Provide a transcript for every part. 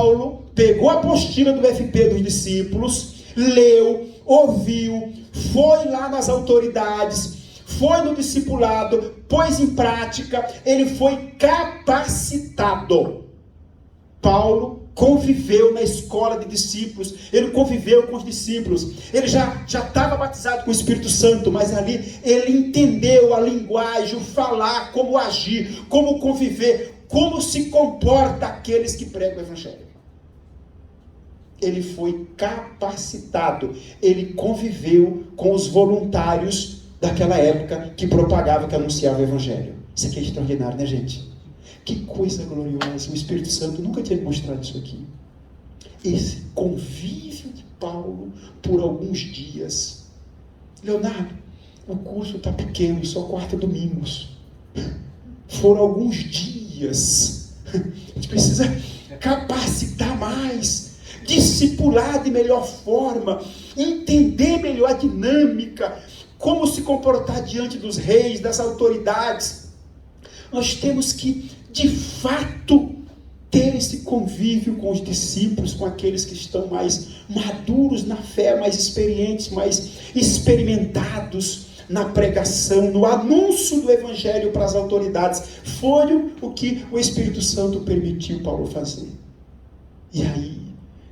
Paulo pegou a apostila do FP dos discípulos, leu, ouviu, foi lá nas autoridades, foi no discipulado, pôs em prática, ele foi capacitado. Paulo conviveu na escola de discípulos, ele conviveu com os discípulos, ele já estava batizado com o Espírito Santo, mas ali ele entendeu a linguagem, o falar, como agir, como conviver, como se comporta aqueles que pregam o Evangelho. Ele foi capacitado, ele conviveu com os voluntários daquela época que propagava, que anunciava o Evangelho. Isso aqui é extraordinário, né, gente? Que coisa gloriosa, o Espírito Santo nunca tinha mostrado isso aqui. Esse convívio de Paulo por alguns dias. Leonardo, o curso está pequeno, só quarta e domingos. Foram alguns dias. A gente precisa capacitar mais, discipular de melhor forma, entender melhor a dinâmica, como se comportar diante dos reis, das autoridades. Nós temos que, de fato, ter esse convívio com os discípulos, com aqueles que estão mais maduros na fé, mais experientes, mais experimentados na pregação, no anúncio do Evangelho para as autoridades. Foi o que o Espírito Santo permitiu Paulo fazer. E aí,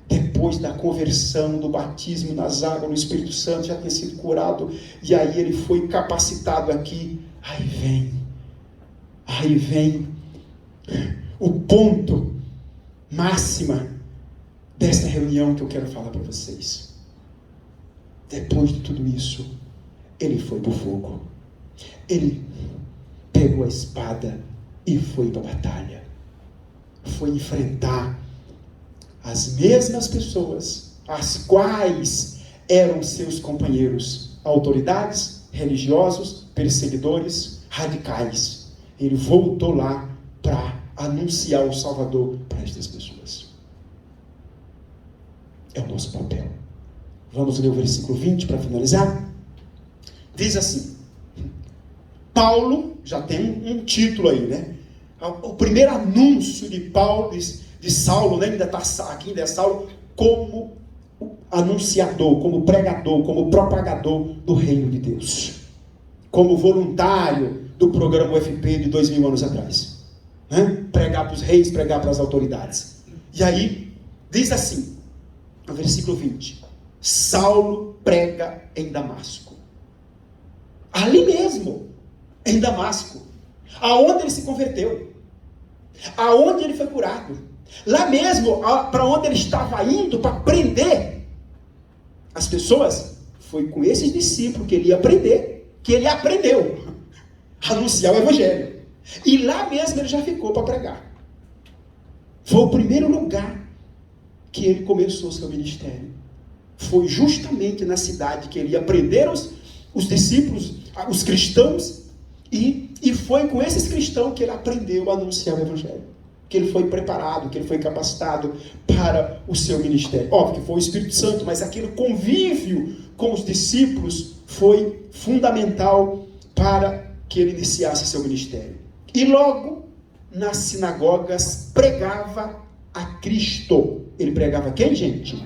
depois da conversão, do batismo nas águas, o Espírito Santo já tinha sido curado, e aí ele foi capacitado aqui. Aí vem o ponto máxima dessa reunião que eu quero falar para vocês. Depois de tudo isso, ele foi para o fogo. Ele pegou a espada e foi para a batalha. Foi enfrentar as mesmas pessoas, as quais eram seus companheiros, autoridades, religiosos, perseguidores, radicais. Ele voltou lá para anunciar o Salvador para estas pessoas. É o nosso papel. Vamos ler o versículo 20 para finalizar? Diz assim: Paulo, já tem um título aí, né? O primeiro anúncio de Paulo, de Saulo, né? Ainda está aqui, ainda é Saulo, como anunciador, como pregador, como propagador do reino de Deus. Como voluntário do programa UFP de 2000 anos atrás. Pregar para os reis, pregar para as autoridades. E aí, diz assim, no versículo 20: Saulo prega em Damasco. Ali mesmo, em Damasco, aonde ele se converteu, aonde ele foi curado, lá mesmo, para onde ele estava indo para prender as pessoas, foi com esses discípulos que ele ia aprender, que ele aprendeu a anunciar o Evangelho. E lá mesmo ele já ficou para pregar. Foi o primeiro lugar que ele começou o seu ministério. Foi justamente na cidade que ele ia prender os discípulos, os cristãos, e foi com esses cristãos que ele aprendeu a anunciar o Evangelho. Que ele foi preparado, que ele foi capacitado para o seu ministério. Óbvio que foi o Espírito Santo, mas aquele convívio com os discípulos foi fundamental para que ele iniciasse seu ministério. E logo, nas sinagogas, pregava a Cristo. Ele pregava quem, gente?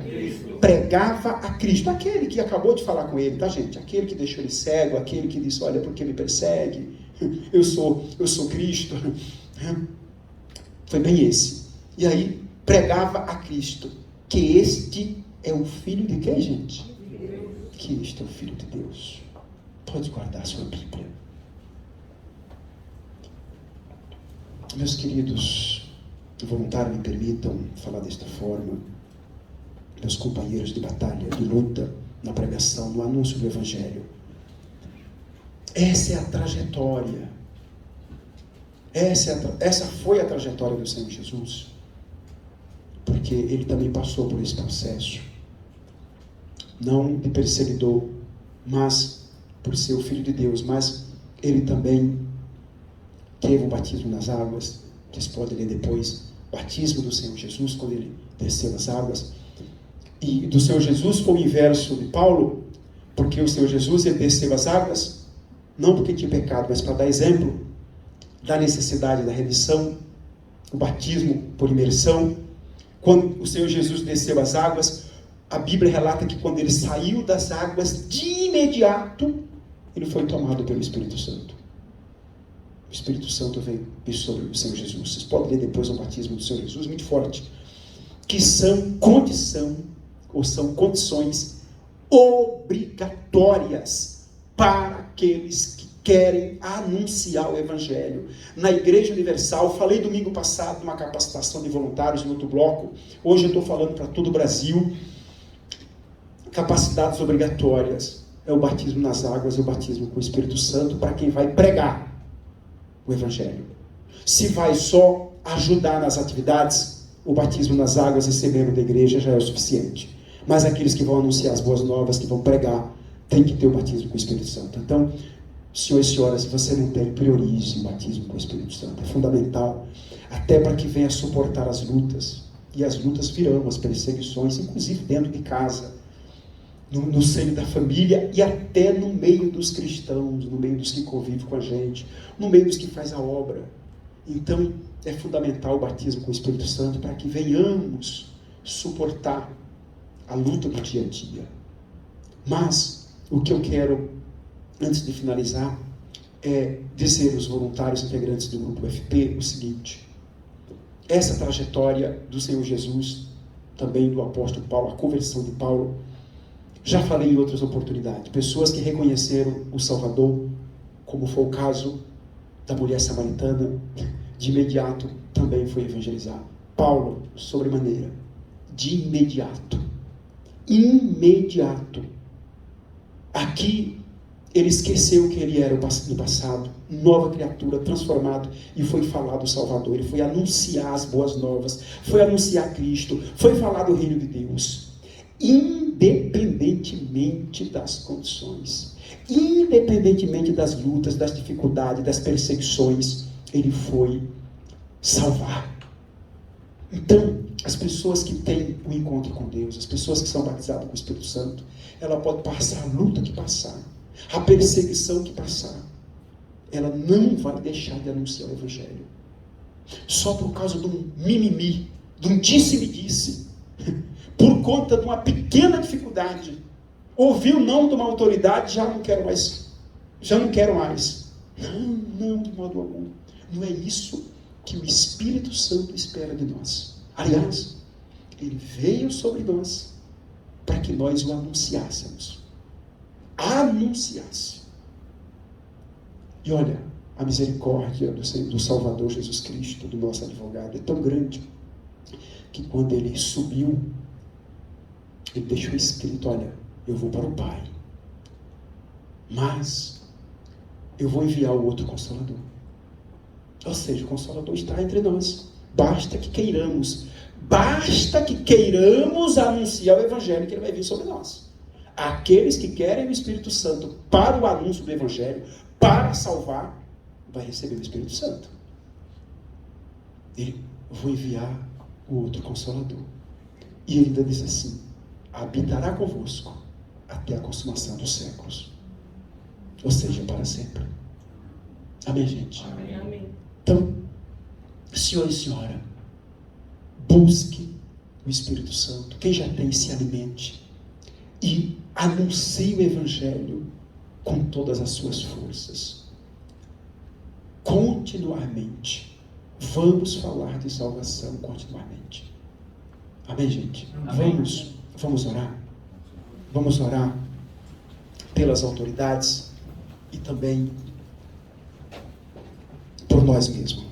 Pregava a Cristo. Aquele que acabou de falar com ele, tá, gente? Aquele que deixou ele cego, aquele que disse, olha, porque me persegue? Eu sou Cristo. Foi bem esse. E aí, pregava a Cristo. Que este é o Filho de quem, gente? Que este é o Filho de Deus. Pode guardar a sua Bíblia. Meus queridos voluntários, me permitam falar desta forma. Meus companheiros de batalha, de luta, na pregação, no anúncio do Evangelho. Essa é a trajetória. Essa foi a trajetória do Senhor Jesus. Porque ele também passou por esse processo. Não de perseguidor, mas por ser o Filho de Deus. Mas ele também teve o batismo nas águas. Vocês podem ler depois. Batismo do Senhor Jesus, quando ele desceu nas águas. E do Senhor Jesus foi o inverso de Paulo, porque o Senhor Jesus ele desceu as águas, não porque tinha pecado, mas para dar exemplo da necessidade da remissão, o batismo por imersão, Quando o Senhor Jesus desceu as águas, a Bíblia relata que quando ele saiu das águas, de imediato, ele foi tomado pelo Espírito Santo. O Espírito Santo veio sobre o Senhor Jesus. Vocês podem ler depois o batismo do Senhor Jesus, muito forte. Que são condições obrigatórias para aqueles que querem anunciar o Evangelho. Na Igreja Universal, falei domingo passado numa capacitação de voluntários no outro bloco, hoje eu estou falando para todo o Brasil, capacidades obrigatórias, é o batismo nas águas e o batismo com o Espírito Santo para quem vai pregar o Evangelho. Se vai só ajudar nas atividades, o batismo nas águas e ser membro da igreja já é o suficiente. Mas aqueles que vão anunciar as boas novas, que vão pregar, tem que ter o batismo com o Espírito Santo. Então, senhores e senhoras, se você não tem, priorize o batismo com o Espírito Santo. É fundamental, até para que venha suportar as lutas. E as lutas virão, as perseguições, inclusive dentro de casa, no seio da família e até no meio dos cristãos, no meio dos que convivem com a gente, no meio dos que faz a obra. Então, é fundamental o batismo com o Espírito Santo para que venhamos suportar a luta do dia a dia. Mas, o que eu quero, antes de finalizar, é dizer aos voluntários integrantes do grupo FP o seguinte: essa trajetória do Senhor Jesus, também do apóstolo Paulo, a conversão de Paulo, já falei em outras oportunidades, pessoas que reconheceram o Salvador, como foi o caso da mulher samaritana, de imediato também foi evangelizar. Paulo, sobremaneira, de imediato. Aqui, ele esqueceu que ele era no passado, nova criatura, transformado, e foi falar do Salvador. Ele foi anunciar as boas novas, foi anunciar Cristo, foi falar do reino de Deus. Independentemente das condições, independentemente das lutas, das dificuldades, das perseguições, ele foi salvar. Então, as pessoas que têm o encontro com Deus, as pessoas que são batizadas com o Espírito Santo, ela pode passar a luta que passar, a perseguição que passar, ela não vai deixar de anunciar o Evangelho. Só por causa de um mimimi, de um disse-me-disse, por conta de uma pequena dificuldade, ouvir o não de uma autoridade, já não quero mais. Não, de modo algum. Não é isso que o Espírito Santo espera de nós. Aliás, ele veio sobre nós para que nós o anunciássemos. E olha, a misericórdia do Salvador Jesus Cristo, do nosso advogado, é tão grande que quando ele subiu, ele deixou escrito: olha, eu vou para o Pai, mas eu vou enviar o outro Consolador. Ou seja, o Consolador está entre nós. Basta que queiramos anunciar o Evangelho, que ele vai vir sobre nós. Aqueles que querem o Espírito Santo para o anúncio do Evangelho, para salvar, vai receber o Espírito Santo. Eu vou enviar o outro Consolador. E ele ainda diz assim: habitará convosco até a consumação dos séculos. Ou seja, para sempre. Amém, gente? Amém. Então, senhor e senhora, busque o Espírito Santo. Quem já tem, se alimente. E anuncie o Evangelho com todas as suas forças. Continuamente. Vamos falar de salvação continuamente. Amém, gente? Amém. Vamos orar. Vamos orar pelas autoridades e também por nós mesmos.